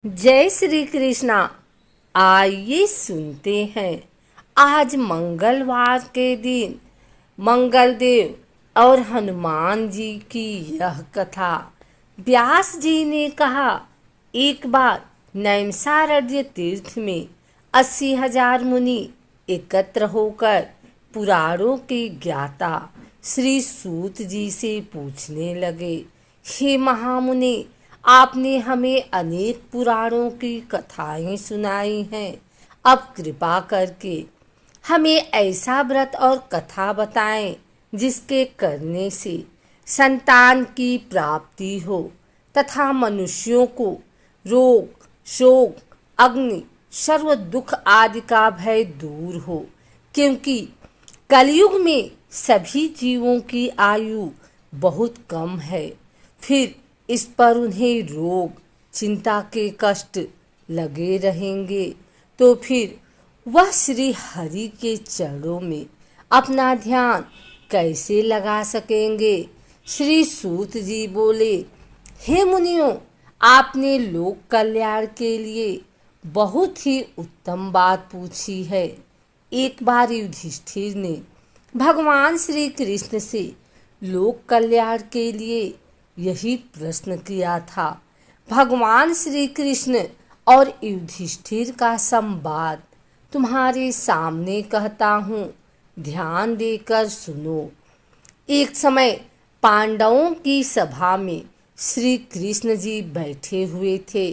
जय श्री कृष्णा। आइए सुनते हैं आज मंगलवार के दिन मंगलदेव और हनुमान जी की यह कथा। व्यास जी ने कहा, एक बार नैमिषारण्य तीर्थ में 80,000 मुनि एकत्र होकर पुराणों के ज्ञाता श्री सूत जी से पूछने लगे, हे महामुनि, आपने हमें अनेक पुराणों की कथाएं सुनाई हैं। अब कृपा करके हमें ऐसा व्रत और कथा बताएं जिसके करने से संतान की प्राप्ति हो तथा मनुष्यों को रोग, शोक, अग्नि, सर्व दुख आदि का भय दूर हो, क्योंकि कलयुग में सभी जीवों की आयु बहुत कम है। फिर इस पर उन्हें रोग, चिंता के कष्ट लगे रहेंगे, तो फिर वह श्री हरि के चरणों में अपना ध्यान कैसे लगा सकेंगे। श्री सूत जी बोले, हे मुनियों, आपने लोक कल्याण के लिए बहुत ही उत्तम बात पूछी है। एक बार युधिष्ठिर ने भगवान श्री कृष्ण से लोक कल्याण के लिए यही प्रश्न किया था। भगवान श्री कृष्ण और युधिष्ठिर का संवाद तुम्हारे सामने कहता हूँ, ध्यान देकर सुनो। एक समय पांडवों की सभा में श्री कृष्ण जी बैठे हुए थे।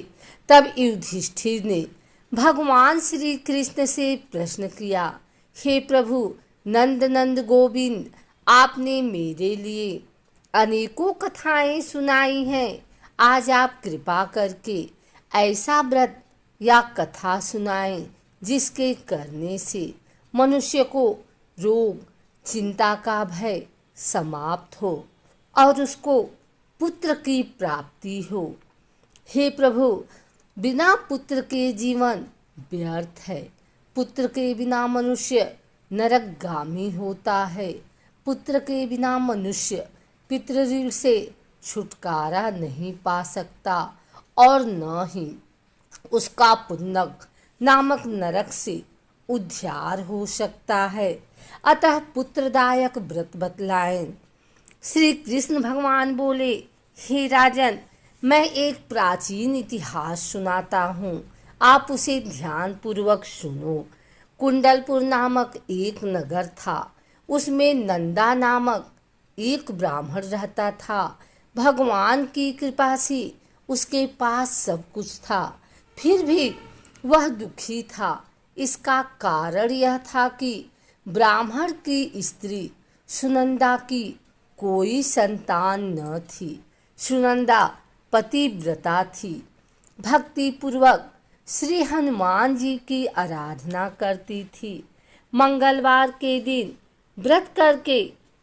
तब युधिष्ठिर ने भगवान श्री कृष्ण से प्रश्न किया, हे प्रभु नंद नंद गोविंद, आपने मेरे लिए अनेकों कथाएं सुनाई हैं। आज आप कृपा करके ऐसा व्रत या कथा सुनाएं जिसके करने से मनुष्य को रोग, चिंता का भय समाप्त हो और उसको पुत्र की प्राप्ति हो। हे प्रभु, बिना पुत्र के जीवन व्यर्थ है। पुत्र के बिना मनुष्य नरकगामी होता है। पुत्र के बिना मनुष्य पितृऋण से छुटकारा नहीं पा सकता और न ही उसका पुण्यक नामक नरक से उद्धार हो सकता है। अतः पुत्रदायक व्रत बतलाएं। श्री कृष्ण भगवान बोले, हे राजन, मैं एक प्राचीन इतिहास सुनाता हूँ, आप उसे ध्यान पूर्वक सुनो। कुंडलपुर नामक एक नगर था। उसमें नंदा नामक एक ब्राह्मण रहता था। भगवान की कृपा से उसके पास सब कुछ था, फिर भी वह दुखी था। इसका कारण यह था कि ब्राह्मण की स्त्री सुनंदा की कोई संतान न थी। सुनंदा पतिव्रता थी, भक्ति पूर्वक श्री हनुमान जी की आराधना करती थी। मंगलवार के दिन व्रत करके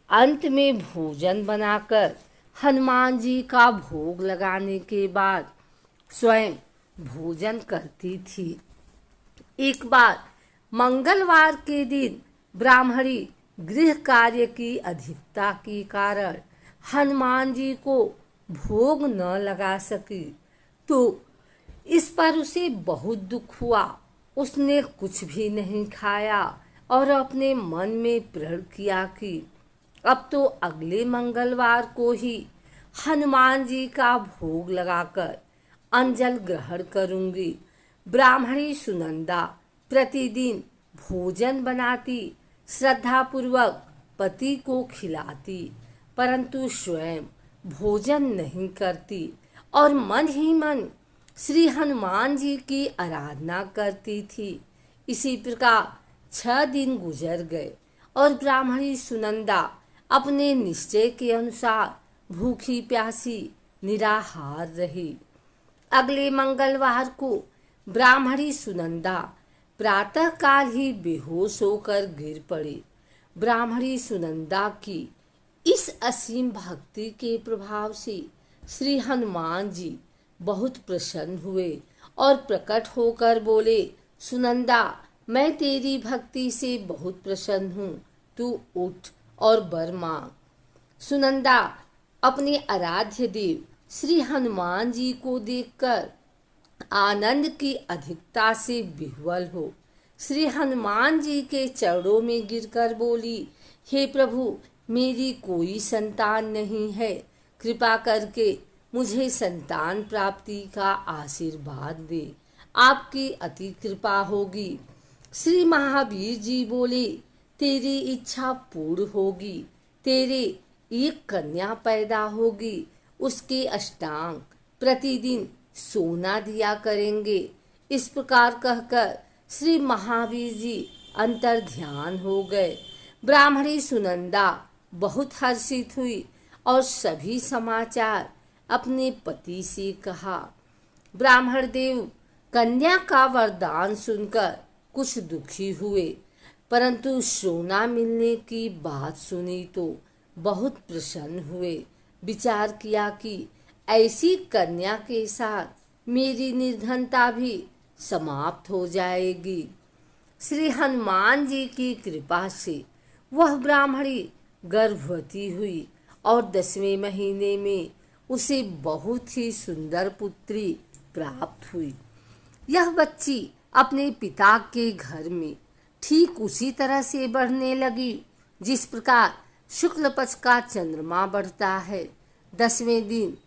अंत में भोजन बनाकर हनुमान जी का भोग लगाने के बाद स्वयं भोजन करती थी। एक बार मंगलवार के दिन ब्राह्मणी गृह कार्य की अधिकता के कारण हनुमान जी को भोग न लगा सकी, तो इस पर उसे बहुत दुख हुआ। उसने कुछ भी नहीं खाया और अपने मन में प्रण किया कि अब तो अगले मंगलवार को ही हनुमान जी का भोग लगाकर अंजल ग्रहण करूंगी। ब्राह्मणी सुनंदा प्रतिदिन भोजन बनाती, श्रद्धापूर्वक पति को खिलाती, परंतु स्वयं भोजन नहीं करती और मन ही मन श्री हनुमान जी की आराधना करती थी। इसी प्रकार 6 दिन गुजर गए और ब्राह्मणी सुनंदा अपने निश्चय के अनुसार भूखी प्यासी निराहार रही। अगले मंगलवार को ब्राह्मणी सुनंदा प्रातःकाल ही बेहोश होकर गिर पड़ी। ब्राह्मणी सुनंदा की इस असीम भक्ति के प्रभाव से श्री हनुमान जी बहुत प्रसन्न हुए और प्रकट होकर बोले, सुनंदा, मैं तेरी भक्ति से बहुत प्रसन्न हूँ, तू उठ और वर मांग। सुनंदा अपने आराध्य देव श्री हनुमान जी को देखकर आनंद की अधिकता से विह्वल हो। श्री हनुमान जी के चरणों में गिरकर बोली, हे प्रभु, मेरी कोई संतान नहीं है, कृपा करके मुझे संतान प्राप्ति का आशीर्वाद दे, आपकी अति कृपा होगी। श्री महावीर जी बोले, तेरी इच्छा पूर्ण होगी, तेरे एक कन्या पैदा होगी, उसके अष्टांग प्रतिदिन सोना दिया करेंगे। इस प्रकार कहकर श्री महावीर जी अंतर ध्यान हो गए। ब्राह्मणी सुनंदा बहुत हर्षित हुई और सभी समाचार अपने पति से कहा। ब्राह्मण देव कन्या का वरदान सुनकर कुछ दुखी हुए, परंतु सोना मिलने की बात सुनी तो बहुत प्रसन्न हुए। विचार किया कि ऐसी कन्या के साथ मेरी निर्धनता भी समाप्त हो जाएगी। श्री हनुमान जी की कृपा से वह ब्राह्मणी गर्भवती हुई और 10वें महीने में उसे बहुत ही सुंदर पुत्री प्राप्त हुई। यह बच्ची अपने पिता के घर में ठीक उसी तरह से बढ़ने लगी जिस प्रकार शुक्ल पक्ष का चंद्रमा बढ़ता है। 10वें दिन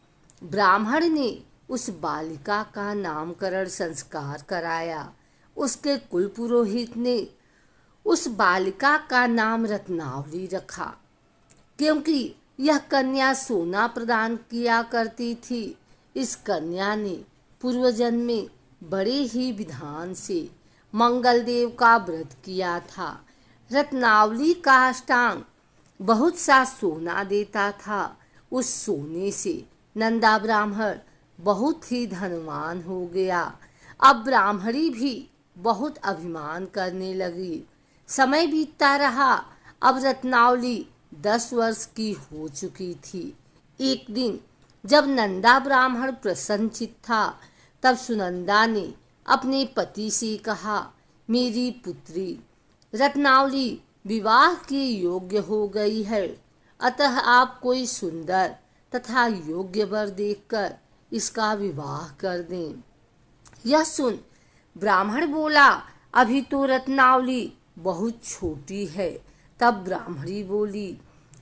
ब्राह्मण ने उस बालिका का नामकरण संस्कार कराया। उसके कुल पुरोहित ने उस बालिका का नाम रत्नावली रखा, क्योंकि यह कन्या सोना प्रदान किया करती थी। इस कन्या ने पूर्व जन्म में बड़े ही विधान से मंगल देव का व्रत किया था। रत्नावली का अष्टांग बहुत सा सोना देता था। उस सोने से नंदा ब्राह्मण बहुत ही धनवान हो गया। अब ब्राह्मणी भी बहुत अभिमान करने लगी। समय बीतता रहा। अब रत्नावली 10 वर्ष की हो चुकी थी। एक दिन जब नंदा ब्राह्मण प्रसन्नचित्त था, तब सुनंदा ने अपने पति से कहा, मेरी पुत्री रत्नावली विवाह के योग्य हो गई है, अतः आप कोई सुंदर तथा योग्य वर देखकर इसका विवाह कर दें। यह सुन ब्राह्मण बोला, अभी तो रत्नावली बहुत छोटी है। तब ब्राह्मणी बोली,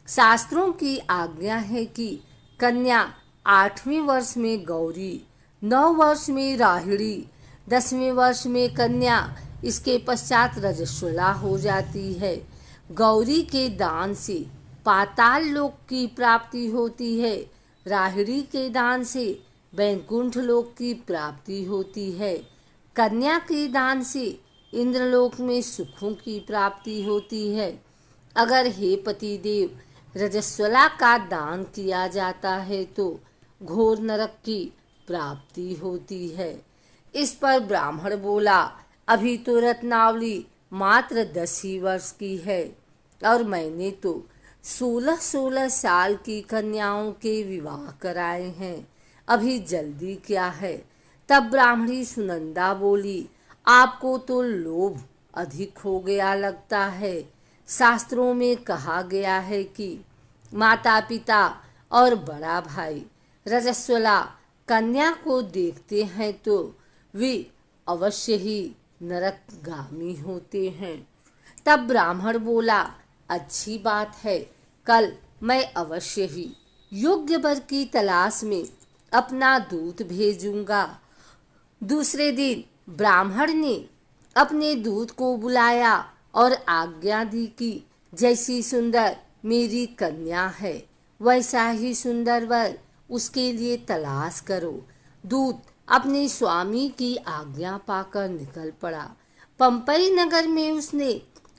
शास्त्रों की आज्ञा है कि कन्या 8वें वर्ष में गौरी, 9 वर्ष में राहिणी, 10वें वर्ष में कन्या, इसके पश्चात रजस्वला हो जाती है। गौरी के दान से पाताल लोक की प्राप्ति होती है, राहिणी के दान से वैकुंठ लोक की प्राप्ति होती है, कन्या के दान से इंद्रलोक में सुखों की प्राप्ति होती है। अगर हे पति देव रजस्वला का दान किया जाता है तो घोर नरक की प्राप्ति होती है। इस पर ब्राह्मण बोला, अभी तो रत्नावली मात्र 10 ही वर्ष की है और मैंने तो 16-16 साल की कन्याओं के विवाह कराए हैं, अभी जल्दी क्या है। तब ब्राह्मणी सुनंदा बोली, आपको तो लोभ अधिक हो गया लगता है। शास्त्रों में कहा गया है कि माता पिता और बड़ा भाई रजस्वला कन्या को देखते हैं तो वे अवश्य ही नरकगामी होते हैं। तब ब्राह्मण बोला, अच्छी बात है, कल मैं अवश्य ही योग्य वर की तलाश में अपना दूत भेजूंगा। दूसरे दिन ब्राह्मण ने अपने दूत को बुलाया और आज्ञा दी कि जैसी सुंदर मेरी कन्या है वैसा ही सुंदर वर उसके लिए तलाश करो। दूत अपने स्वामी की आज्ञा पाकर निकल पड़ा। पंपई नगर में उसने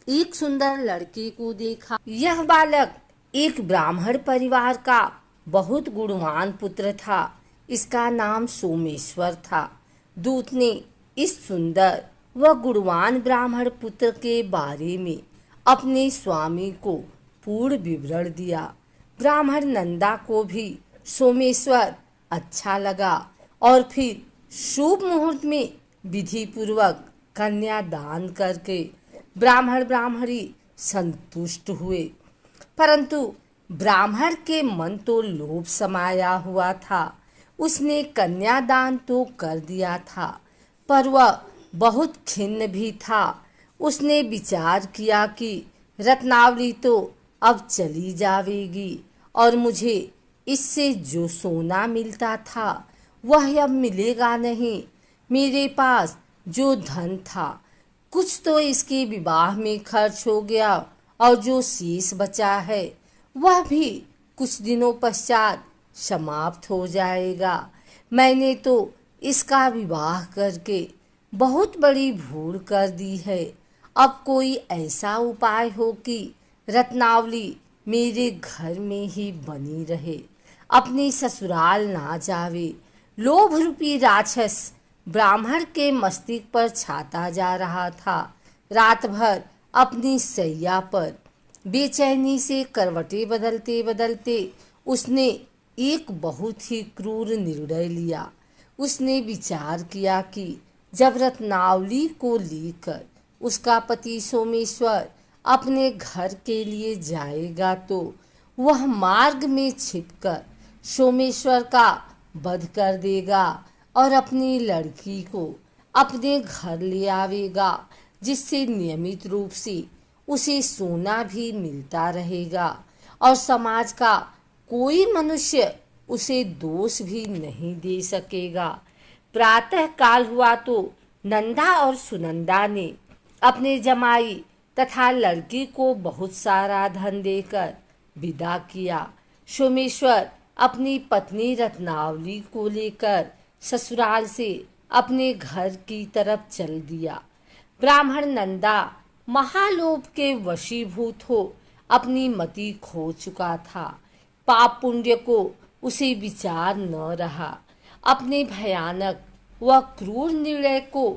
एक सुंदर लड़के को देखा। यह बालक एक ब्राह्मण परिवार का बहुत गुणवान पुत्र था। इसका नाम सोमेश्वर था। दूत ने इस सुंदर व गुणवान ब्राह्मण पुत्र के बारे में अपने स्वामी को पूर्ण विवरण दिया। ब्राह्मण नंदा को भी सोमेश्वर अच्छा लगा और फिर शुभ मुहूर्त में विधि पूर्वक कन्या दान करके ब्राह्मण ब्राह्मणी संतुष्ट हुए। परंतु ब्राह्मण के मन तो लोभ समाया हुआ था। उसने कन्यादान तो कर दिया था, पर वह बहुत खिन्न भी था। उसने विचार किया कि रत्नावली तो अब चली जावेगी और मुझे इससे जो सोना मिलता था वह अब मिलेगा नहीं। मेरे पास जो धन था कुछ तो इसके विवाह में खर्च हो गया और जो शेष बचा है वह भी कुछ दिनों पश्चात समाप्त हो जाएगा। मैंने तो इसका विवाह करके बहुत बड़ी भूल कर दी है। अब कोई ऐसा उपाय हो कि रत्नावली मेरे घर में ही बनी रहे, अपनी ससुराल ना जावे। लोभ रूपी राक्षस ब्राह्मण के मस्तिष्क पर छाता जा रहा था। रात भर अपनी सैया पर बेचैनी से करवटें बदलते बदलते उसने एक बहुत ही क्रूर निर्णय लिया। उसने विचार किया कि जब रत्नावली को लेकर उसका पति सोमेश्वर अपने घर के लिए जाएगा तो वह मार्ग में छिपकर सोमेश्वर का वध कर देगा और अपनी लड़की को अपने घर ले आवेगा, जिससे नियमित रूप से उसे सोना भी मिलता रहेगा और समाज का कोई मनुष्य उसे दोष भी नहीं दे सकेगा। प्रातः काल हुआ तो नंदा और सुनंदा ने अपने जमाई तथा लड़की को बहुत सारा धन देकर विदा किया। सोमेश्वर अपनी पत्नी रत्नावली को लेकर ससुराल से अपने घर की तरफ चल दिया। ब्राह्मण नंदा महालोभ के वशीभूत हो अपनी मति खो चुका था। पाप पुण्य को उसे विचार न रहा। अपने भयानक व क्रूर निर्णय को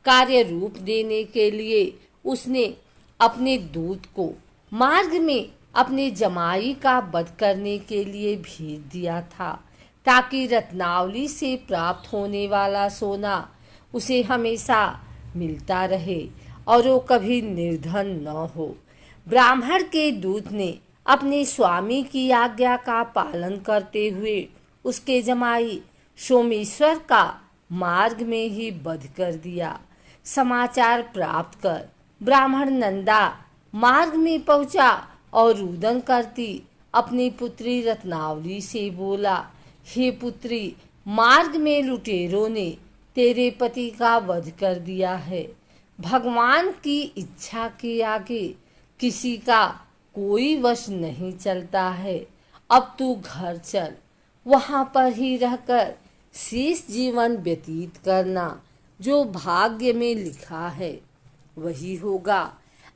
कार्य रूप देने के लिए उसने अपने दूत को मार्ग में अपने जमाई का वध करने के लिए भेज दिया था, ताकि रत्नावली से प्राप्त होने वाला सोना उसे हमेशा मिलता रहे और वो कभी निर्धन न हो। ब्राह्मण के दूत ने अपने स्वामी की आज्ञा का पालन करते हुए उसके जमाई सोमेश्वर का मार्ग में ही वध कर दिया। समाचार प्राप्त कर ब्राह्मण नंदा मार्ग में पहुंचा और रुदन करती अपनी पुत्री रत्नावली से बोला, हे पुत्री, मार्ग में लुटेरों ने तेरे पति का वध कर दिया है। भगवान की इच्छा के आगे किसी का कोई वश नहीं चलता है। अब तू घर चल, वहां पर ही रहकर शेष जीवन व्यतीत करना। जो भाग्य में लिखा है वही होगा।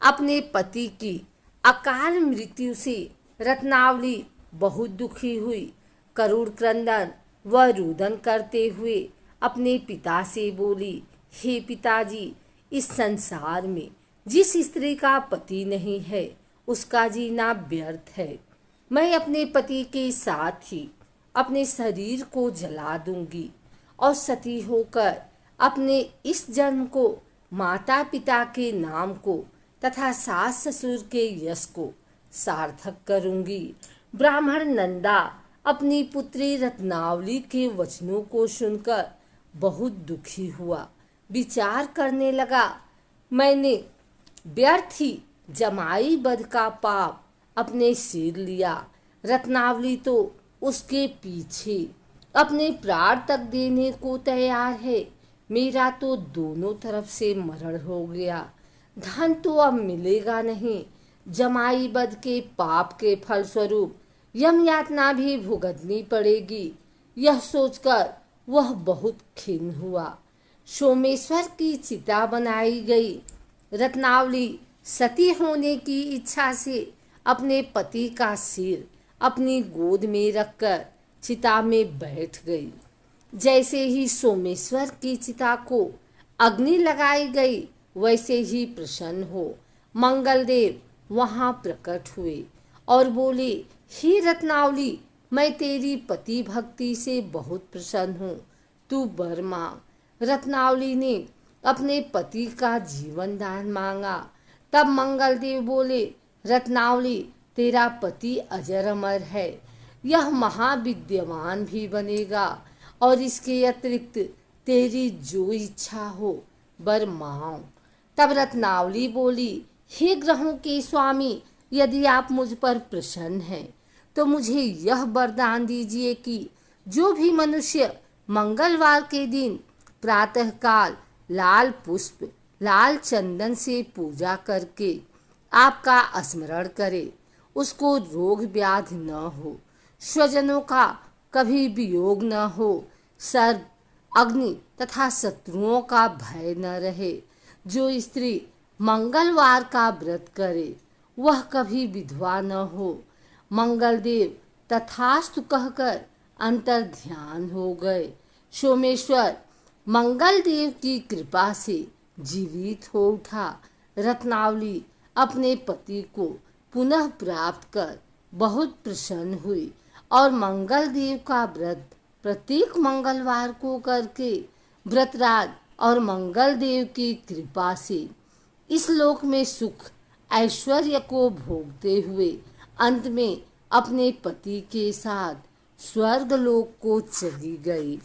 अपने पति की अकाल मृत्यु से रत्नावली बहुत दुखी हुई। करुण क्रंदन व रुदन करते हुए अपने पिता से बोली, हे पिताजी, इस संसार में जिस स्त्री का पति नहीं है उसका जीना व्यर्थ है। मैं अपने पति के साथ ही अपने शरीर को जला दूंगी और सती होकर अपने इस जन्म को माता पिता के नाम को तथा सास ससुर के यश को सार्थक करूंगी। ब्राह्मण नंदा अपनी पुत्री रत्नावली के वचनों को सुनकर बहुत दुखी हुआ। विचार करने लगा, मैंने व्यर्थ ही जमाई वध का पाप अपने सिर लिया। रत्नावली तो उसके पीछे अपने प्राण तक देने को तैयार है। मेरा तो दोनों तरफ से मरण हो गया। धन तो अब मिलेगा नहीं। जमाई वध के पाप के फलस्वरूप यम यातना भी भुगतनी पड़ेगी। यह सोचकर वह बहुत खिन्न हुआ। सोमेश्वर की चिता बनाई गई। रत्नावली सती होने की इच्छा से अपने पति का सिर अपनी गोद में रखकर चिता में बैठ गई। जैसे ही सोमेश्वर की चिता को अग्नि लगाई गई वैसे ही प्रसन्न हो मंगलदेव वहां प्रकट हुए और बोले, हे रत्नावली, मैं तेरी पति भक्ति से बहुत प्रसन्न हूँ, तू वर मांग। रत्नावली ने अपने पति का जीवन दान मांगा। तब मंगलदेव बोले, रत्नावली, तेरा पति अजर अमर है, यह महाविद्यमान भी बनेगा और इसके अतिरिक्त तेरी जो इच्छा हो वर मांग। तब रत्नावली बोली, हे ग्रहों के स्वामी, यदि आप मुझ पर प्रसन्न हैं तो मुझे यह वरदान दीजिए कि जो भी मनुष्य मंगलवार के दिन प्रातःकाल लाल पुष्प लाल चंदन से पूजा करके आपका स्मरण करे, उसको रोग व्याधि न हो, स्वजनों का कभी वियोग न हो, सर्प अग्नि तथा शत्रुओं का भय न रहे। जो स्त्री मंगलवार का व्रत करे वह कभी विधवा न हो। मंगलदेव तथास्तु कहकर अंतर ध्यान हो गए। सोमेश्वर मंगलदेव की कृपा से जीवित हो उठा। रत्नावली अपने पति को पुनः प्राप्त कर बहुत प्रसन्न हुई और मंगलदेव का व्रत प्रत्येक मंगलवार को करके व्रतराज और मंगलदेव की कृपा से इस लोक में सुख ऐश्वर्य को भोगते हुए अंत में अपने पति के साथ स्वर्गलोक को चली गई।